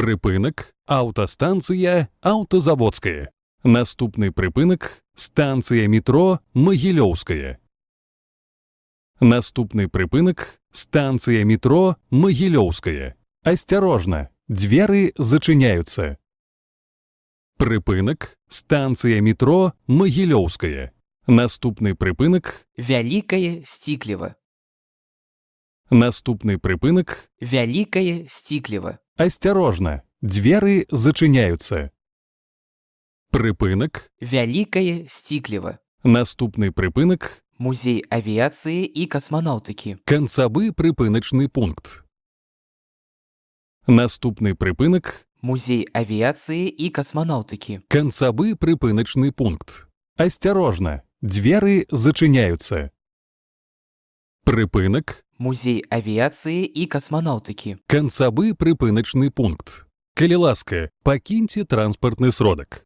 Припинок «Автостанція Автозаводська». Наступний припинок «Станція метро Могилевская». Наступний припинок «Станція метро Могилевская». Осторожно, двери зачиняются. Припинок «Станція метро Могилевская». Наступний припинок Вялікае Сцікліва. Наступний припинок Вялікае Сцікліва. «Осторожно, двери зачиняются». Припинок Вялікае Сцікліва. Наступний припинок Музей авіації і космонавтики. «Концевий припиночний пункт». Наступний припинок Музей авіації і космонавтики. «Концевий припиночний пункт». Осторожно, двери зачиняются. Припинок Музей авіації і космонавтики. «Концевий припиночний пункт». Калі ласка, покиньте транспортный сродок.